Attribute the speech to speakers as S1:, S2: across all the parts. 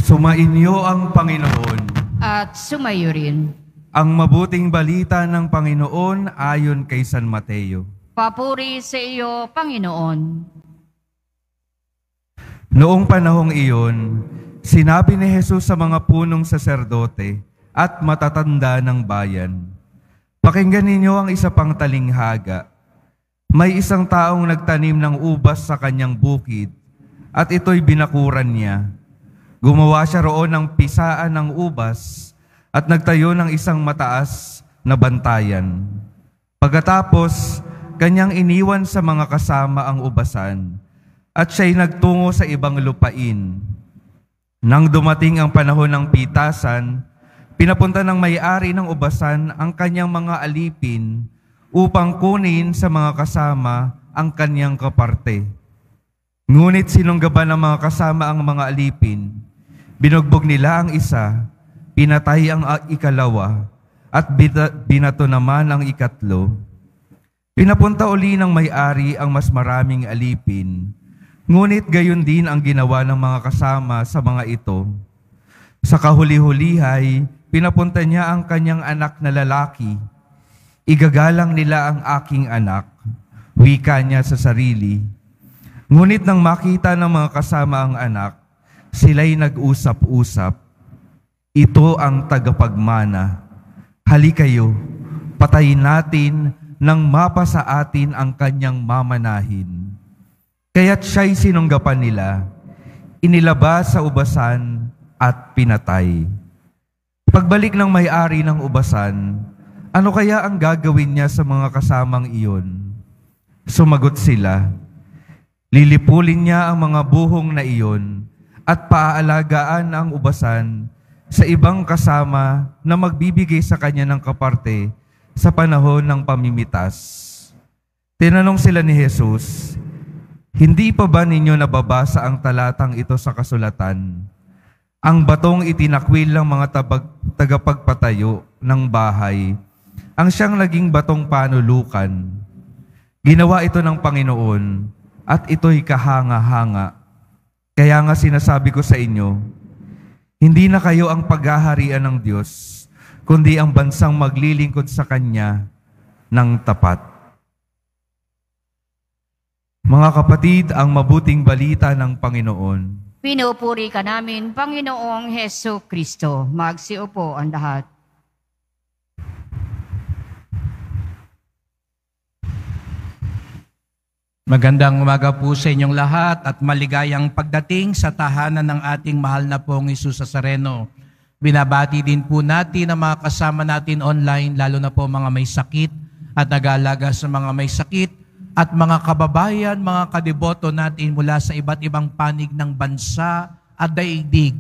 S1: Sumainyo ang Panginoon.
S2: At sumayo rin.
S1: Ang mabuting balita ng Panginoon ayon kay San Mateo.
S2: Papuri sa iyo, Panginoon.
S1: Noong panahong iyon, sinabi ni Jesus sa mga punong saserdote at matatanda ng bayan, "Pakinggan ninyo ang isa pang talinghaga. May isang taong nagtanim ng ubas sa kanyang bukid at ito'y binakuran niya. Gumawa siya roon ng pisaan ng ubas at nagtayo ng isang mataas na bantayan. Pagkatapos, kanyang iniwan sa mga kasama ang ubasan at siya'y nagtungo sa ibang lupain. Nang dumating ang panahon ng pitasan, pinapunta ng may-ari ng ubasan ang kanyang mga alipin upang kunin sa mga kasama ang kanyang kaparte. Ngunit sinunggaban ng mga kasama ang mga alipin. Binugbog nila ang isa, pinatay ang ikalawa, at binato naman ang ikatlo. Pinapunta uli ng may-ari ang mas maraming alipin, ngunit gayon din ang ginawa ng mga kasama sa mga ito. Sa kahuli-hulihay, pinapunta niya ang kanyang anak na lalaki. Igagalang nila ang aking anak, wika niya sa sarili. Ngunit nang makita ng mga kasama ang anak, sila'y nag-usap-usap, "Ito ang tagapagmana. Halikayo, patayin natin nang mapa sa atin ang kanyang mamanahin." Kaya't siya'y sinunggapan nila, inilabas sa ubasan at pinatay. Pagbalik ng may-ari ng ubasan, ano kaya ang gagawin niya sa mga kasamang iyon? Sumagot sila, lilipulin niya ang mga buhong na iyon at paaalagaan ang ubasan sa ibang kasama na magbibigay sa kanya ng kaparte sa panahon ng pamimitas. Tinanong sila ni Jesus, "Hindi pa ba ninyo nababasa ang talatang ito sa kasulatan? Ang batong itinakwil ng mga tagapagpatayo ng bahay, ang siyang naging batong panulukan. Ginawa ito ng Panginoon at ito'y kahanga-hanga. Kaya nga sinasabi ko sa inyo, hindi na kayo ang paghaharian ng Diyos, kundi ang bansang maglilingkod sa Kanya ng tapat." Mga kapatid, ang mabuting balita ng Panginoon.
S2: Pinupuri ka namin, Panginoong Hesus Kristo. Magsiupo ang lahat.
S3: Magandang umaga po sa inyong lahat at maligayang pagdating sa tahanan ng ating mahal na pong Jesus Nazareno. Binabati din po natin ang mga kasama natin online, lalo na po mga may sakit at nag-aalaga sa mga may sakit at mga kababayan, mga kadeboto natin mula sa iba't ibang panig ng bansa at daigdig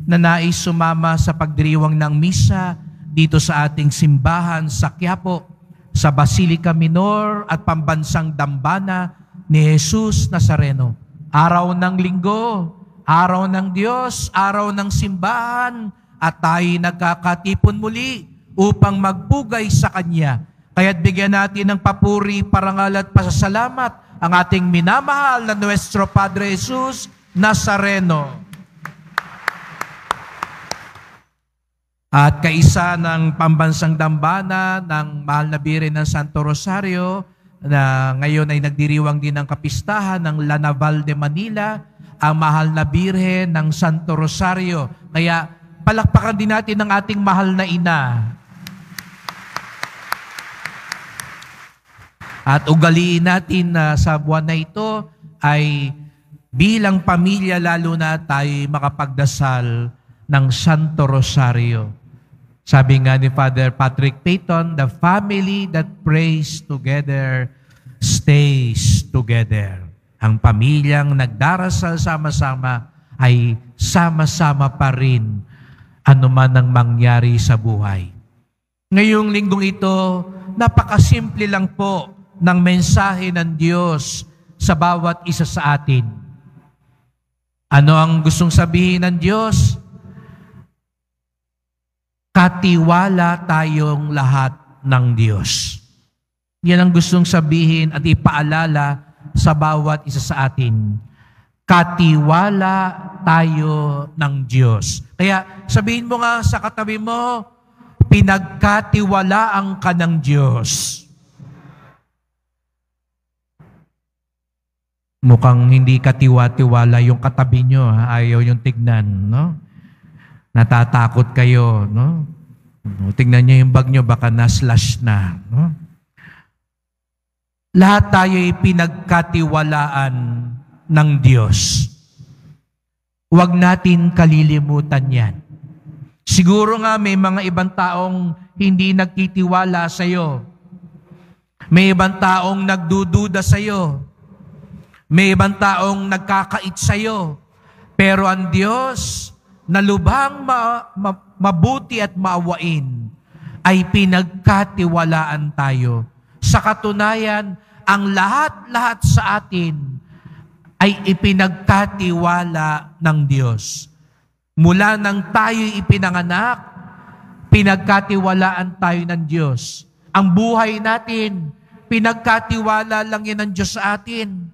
S3: na nais sumama sa pagdiriwang ng misa dito sa ating simbahan sa Quiapo, sa Basilica Minor at Pambansang Dambana ni Jesus Nazareno. Araw ng linggo, araw ng Diyos, araw ng simbahan, at tayo nagkakatipon muli upang magpugay sa Kanya. Kaya't bigyan natin ng papuri, parangal at pasasalamat ang ating minamahal na Nuestro Padre Jesus Nazareno. At kaisa ng Pambansang Dambana ng Mahal na Birhen ng Santo Rosario, na ngayon ay nagdiriwang din ng kapistahan ng La Naval de Manila, ang Mahal na Birhen ng Santo Rosario. Kaya palakpakan din natin ang ating mahal na ina. At ugaliin natin na sa buwan na ito ay bilang pamilya lalo na tayo makapagdasal ng Santo Rosario. Sabi nga ni Father Patrick Peyton, the family that prays together stays together. Ang pamilyang nagdarasal sama-sama ay sama-sama pa rin anuman ang mangyari sa buhay. Ngayong linggong ito, napakasimple lang po ng mensahe ng Diyos sa bawat isa sa atin. Ano ang gustong sabihin ng Diyos? Katiwala tayong lahat ng Diyos. Yan ang gustong sabihin at ipaalala sa bawat isa sa atin. Katiwala tayo ng Diyos. Kaya sabihin mo nga sa katabi mo, pinagkatiwalaan ka ng Diyos. Mukhang hindi katiwa-tiwala yung katabi nyo, ayaw yung tignan, no? Natatakot kayo, no? Tignan nyo yung bag nyo, baka na-slash na, no? Lahat tayo ay pinagkatiwalaan ng Diyos. Huwag natin kalilimutan yan. Siguro nga may mga ibang taong hindi nagtitiwala sa iyo. May ibang taong nagdududa sa iyo. May ibang taong nagkakait sa iyo. Pero ang Diyos na lubhang mabuti at maawain ay pinagkatiwalaan tayo. Sa katunayan, ang lahat-lahat sa atin ay ipinagkatiwala ng Diyos. Mula nang tayo'y ipinanganak, pinagkatiwalaan tayo ng Diyos. Ang buhay natin, pinagkatiwala lang yan ng Diyos sa atin.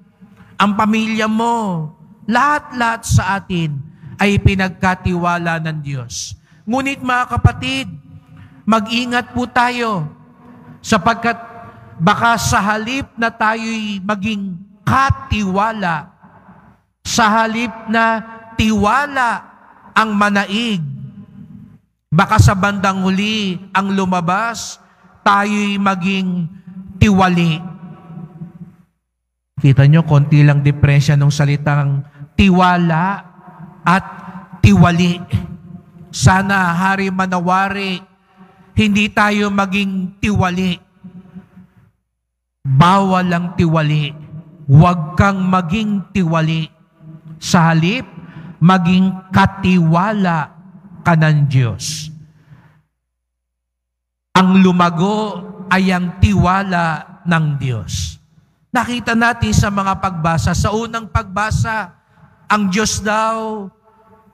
S3: Ang pamilya mo, lahat-lahat sa atin ay pinagkatiwala ng Diyos. Ngunit mga kapatid, mag-ingat po tayo sapagkat baka sa halip na tayo'y maging katiwala, sa halip na tiwala ang manaig, baka sa bandang huli ang lumabas, tayo'y maging tiwali. Kita nyo, konti lang diferensya ng salitang tiwala at tiwali. Sana, Hari Manawari, hindi tayo maging tiwali. Bawal ang tiwali. Huwag kang maging tiwali. Sa halip, maging katiwala ka ng Diyos. Ang lumago ay ang tiwala ng Diyos. Nakita natin sa mga pagbasa, sa unang pagbasa, ang Diyos daw,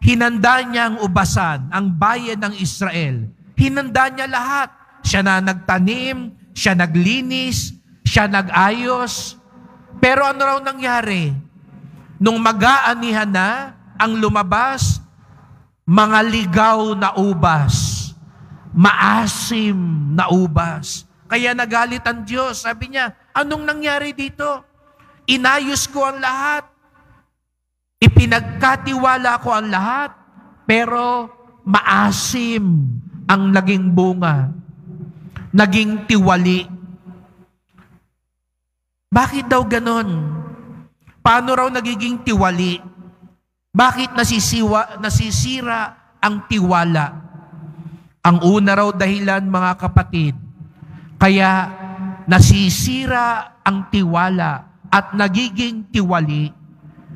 S3: hinanda niya ang ubasan, ang bayan ng Israel. Hinanda niya lahat. Siya na nagtanim, siya naglinis, siya nag-ayos. Pero ano raw nangyari? Nung mag-aanihan na, ang lumabas, mga ligaw na ubas, maasim na ubas. Kaya nagalit ang Diyos. Sabi niya, anong nangyari dito? Inayos ko ang lahat. Ipinagkatiwala ko ang lahat. Pero maasim ang naging bunga. Naging tiwali. Bakit daw ganon? Paano raw nagiging tiwali? Bakit nasisira ang tiwala? Ang una raw dahilan, mga kapatid, kaya nasisira ang tiwala at nagiging tiwali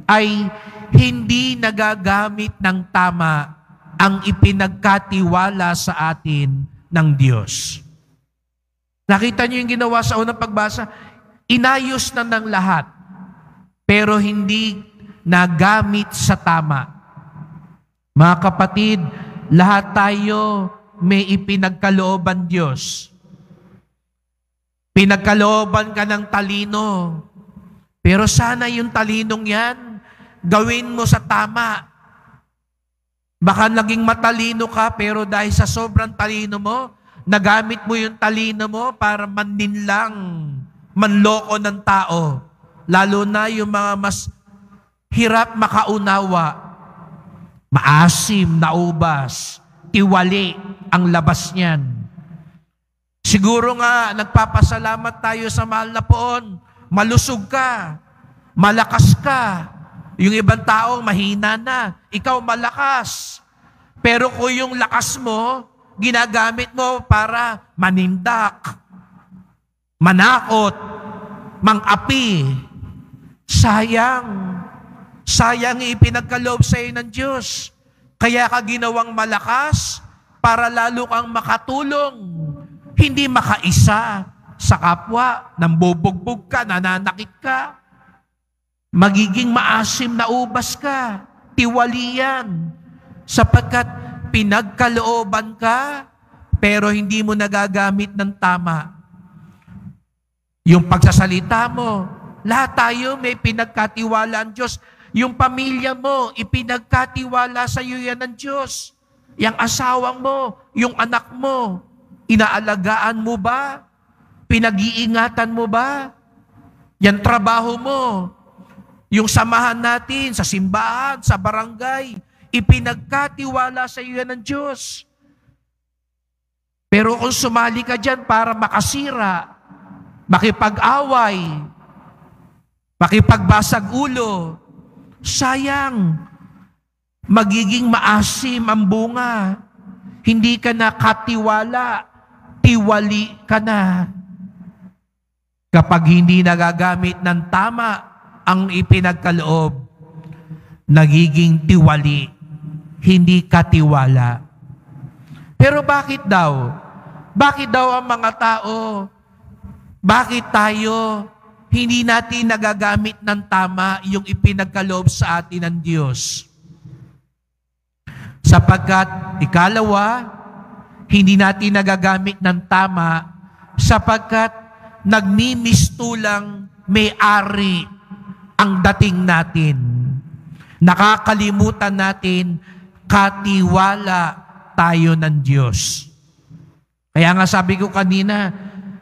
S3: ay hindi nagagamit ng tama ang ipinagkatiwala sa atin ng Diyos. Nakita niyo yung ginawa sa unang pagbasa? Inayos na ng lahat, pero hindi nagamit sa tama. Mga kapatid, lahat tayo may ipinagkalooban Diyos. Pinagkalooban ka ng talino. Pero sana yung talinong yan, gawin mo sa tama. Baka naging matalino ka, pero dahil sa sobrang talino mo, nagamit mo yung talino mo para manlinlang, manloko ng tao. Lalo na yung mga mas hirap makaunawa. Maasim na ubas, tiwali ang labas niyan. Siguro nga, nagpapasalamat tayo sa mahal na Poon. Malusog ka, malakas ka. Yung ibang tao, mahina na. Ikaw malakas. Pero kung yung lakas mo, ginagamit mo para manindak, manakot, mang-api, sayang. Sayang ipinagkaloob sa iyo ng Diyos. Kaya ka ginawang malakas para lalo kang makatulong. Hindi makaisa sa kapwa, nambubugbog ka, nananakit ka. Magiging maasim na ubas ka, tiwali yan. Sapagkat pinagkalooban ka, pero hindi mo nagagamit ng tama. Yung pagsasalita mo, lahat tayo may pinagkatiwalaan Diyos. Yung pamilya mo, ipinagkatiwala sa iyo yan ng Diyos. Yung asawang mo, yung anak mo, inaalagaan mo ba? Pinag-iingatan mo ba? Yan trabaho mo, yung samahan natin sa simbahan, sa barangay, ipinagkatiwala sa iyo yan ng Diyos. Pero kung sumali ka dyan para makasira, makipag-away, makipagbasag ulo, sayang, magiging maasim ang bunga. Hindi ka na katiwala, tiwali ka na. Kapag hindi nagagamit ng tama ang ipinagkaloob, nagiging tiwali, hindi katiwala. Pero bakit daw? Bakit daw ang mga tao, bakit tayo hindi natin nagagamit ng tama yung ipinagkaloob sa atin ng Diyos? Sapagkat, ikalawa, hindi natin nagagamit ng tama sapagkat nagmimistulang may-ari ang dating natin. Nakakalimutan natin, katiwala tayo ng Diyos. Kaya nga sabi ko kanina,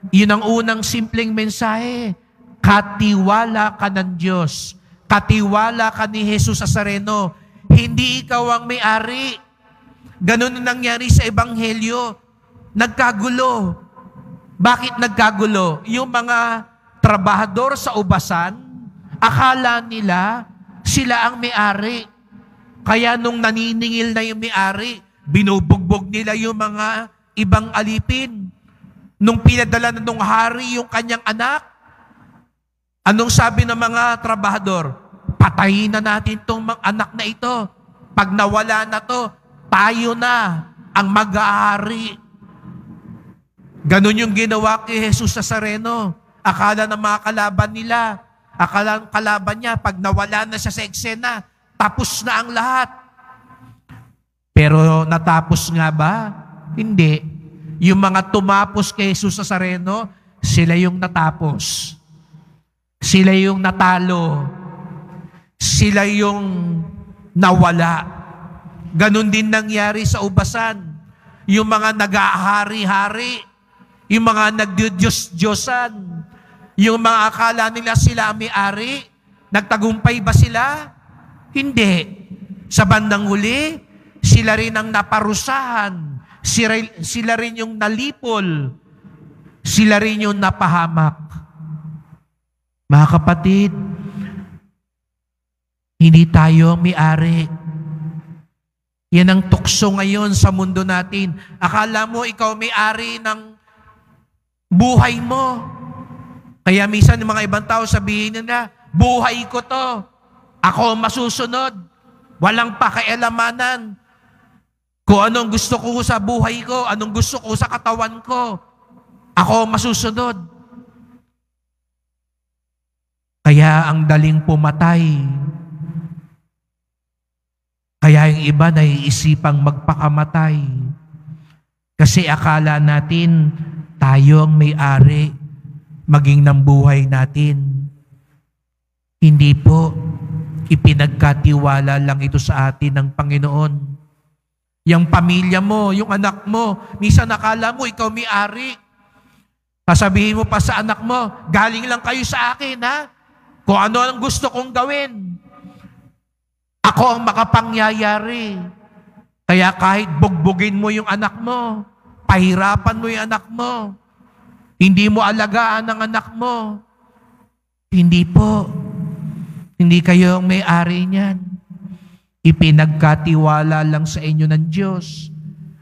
S3: yun ang unang simpleng mensahe, katiwala ka ng Diyos. Katiwala ka ni Jesus Nazareno. Hindi ikaw ang may-ari. Ganun ang nangyari sa Ebanghelyo. Nagkagulo. Bakit nagkagulo? Yung mga trabahador sa ubasan, akala nila sila ang may-ari. Kaya nung naniningil na yung may-ari, binubugbog nila yung mga ibang alipin. Nung pinadala na nung hari yung kanyang anak, anong sabi ng mga trabahador? Patayin na natin itong mga anak na ito. Pag nawala na to, tayo na ang mag-aari. Ganon yung ginawa kay Jesus Nazareno. Akala ng mga kalaban nila, akala ng kalaban niya, pag nawala na siya sa eksena, tapos na ang lahat. Pero natapos nga ba? Hindi. Yung mga tumapos kay Jesus Nazareno, sila yung natapos. Sila yung natalo. Sila yung nawala. Ganon din nangyari sa ubasan. Yung mga nag-ahari-hari, yung mga nagdiyos-diyosan, yung mga akala nila sila ang may-ari, nagtagumpay ba sila? Hindi. Sa bandang huli, sila rin ang naparusahan, sila rin yung nalipol, sila rin yung napahamak. Mga kapatid, hindi tayo may-ari. Yan ang tukso ngayon sa mundo natin. Akala mo ikaw may-ari ng buhay mo. Kaya minsan yung mga ibang tao sabihin nila, buhay ko to. Ako masusunod. Walang pakialamanan. Kung anong gusto ko sa buhay ko, anong gusto ko sa katawan ko, ako masusunod. Kaya ang daling pumatay. Kaya yung iba naiisipang magpakamatay. Kasi akala natin, tayo ang may-ari maging ng buhay natin. Hindi po. Ipinagkatiwala lang ito sa atin ng Panginoon. Yung pamilya mo, yung anak mo, minsan nakala mo, ikaw may-ari. Sasabihin mo pa sa anak mo, galing lang kayo sa akin, ha? Kung ano ang gusto kong gawin. Ako ang makapangyayari. Kaya kahit bugbugin mo yung anak mo, pahirapan mo yung anak mo, hindi mo alagaan ang anak mo, hindi po. Hindi kayo ang may-ari niyan. Ipinagkatiwala lang sa inyo ng Diyos.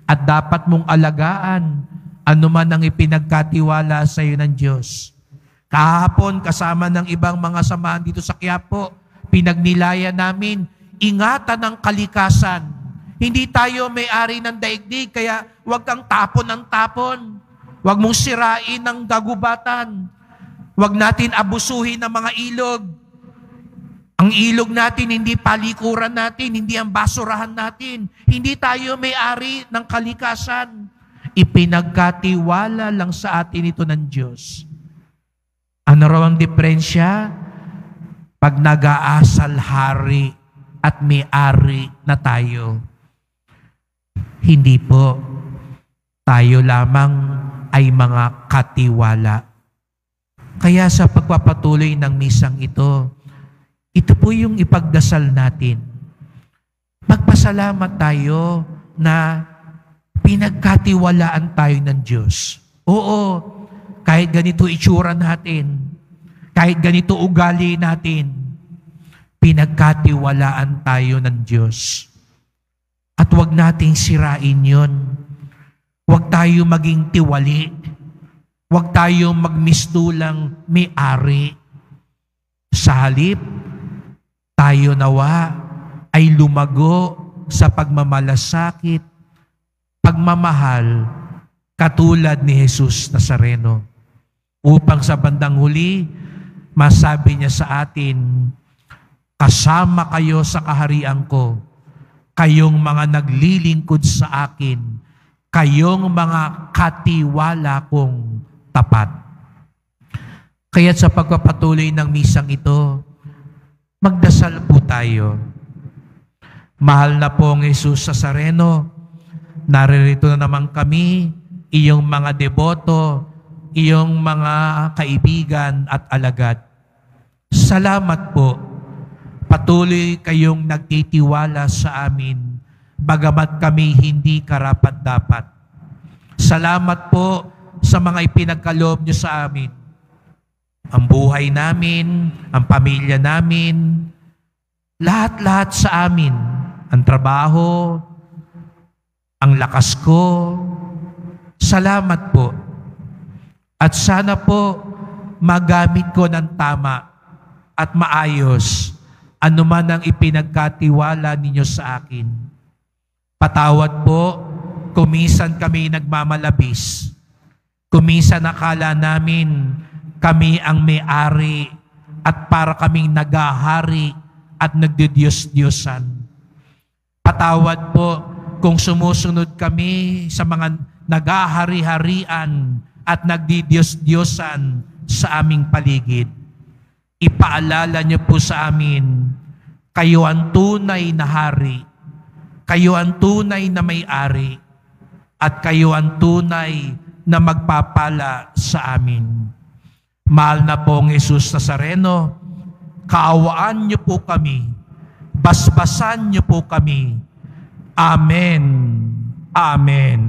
S3: At dapat mong alagaan anuman ang ipinagkatiwala sa iyo ng Diyos. Kahapon, kasama ng ibang mga samahan dito sa Quiapo, pinagnilaya namin, ingatan ng kalikasan. Hindi tayo may-ari ng daigdig, kaya huwag kang tapon ng tapon. Huwag mong sirain ng gagubatan. Huwag natin abusuhin ng mga ilog. Ang ilog natin, hindi palikuran natin, hindi ang basurahan natin. Hindi tayo may-ari ng kalikasan. Ipinagkatiwala lang sa atin ito ng Diyos. Ano raw ang diferensya? pag nag-aasal hari at may-ari na tayo. Hindi po. Tayo lamang ay mga katiwala. Kaya sa pagpapatuloy ng misang ito po yung ipagdasal natin. Magpasalamat tayo na pinagkatiwalaan tayo ng Diyos. Oo, kahit ganito itsura natin, kahit ganito ugali natin, pinagkatiwalaan tayo ng Diyos. At huwag nating sirain yun. Huwag tayo maging tiwali. Huwag tayo magmistulang may-ari. Sa halip, tayo nawa ay lumago sa pagmamalasakit, pagmamahal, katulad ni Jesus Nazareno. Upang sa bandang huli, masabi niya sa atin, kasama kayo sa kaharian ko, kayong mga naglilingkod sa akin, kayong mga katiwala kong tapat. Kaya't sa pagpapatuloy ng misang ito, magdasal po tayo. Mahal na pong Jesus Nazareno, naririto na naman kami, iyong mga deboto, iyong mga kaibigan at alagad. Salamat po. Patuloy kayong nagtitiwala sa amin, bagamat kami hindi karapat-dapat. Salamat po sa mga ipinagkaloob niyo sa amin. Ang buhay namin, ang pamilya namin, lahat-lahat sa amin, ang trabaho, ang lakas ko. Salamat po. At sana po magamit ko ng tama at maayos anuman ang ipinagkatiwala ninyo sa akin. Patawad po, kuminsan kami nagmamalabis. Kuminsan nakala namin kami ang may-ari at para kaming nagahari at nagdidiyos-diyosan. Patawad po kung sumusunod kami sa mga nagahari-harian at nagdidiyos-diyosan sa aming paligid. Ipaalala niyo po sa amin, kayo ang tunay na hari, kayo ang tunay na may-ari, at kayo ang tunay na magpapala sa amin. Mahal na pong Jesus Nazareno, kaawaan niyo po kami, basbasan niyo po kami. Amen. Amen.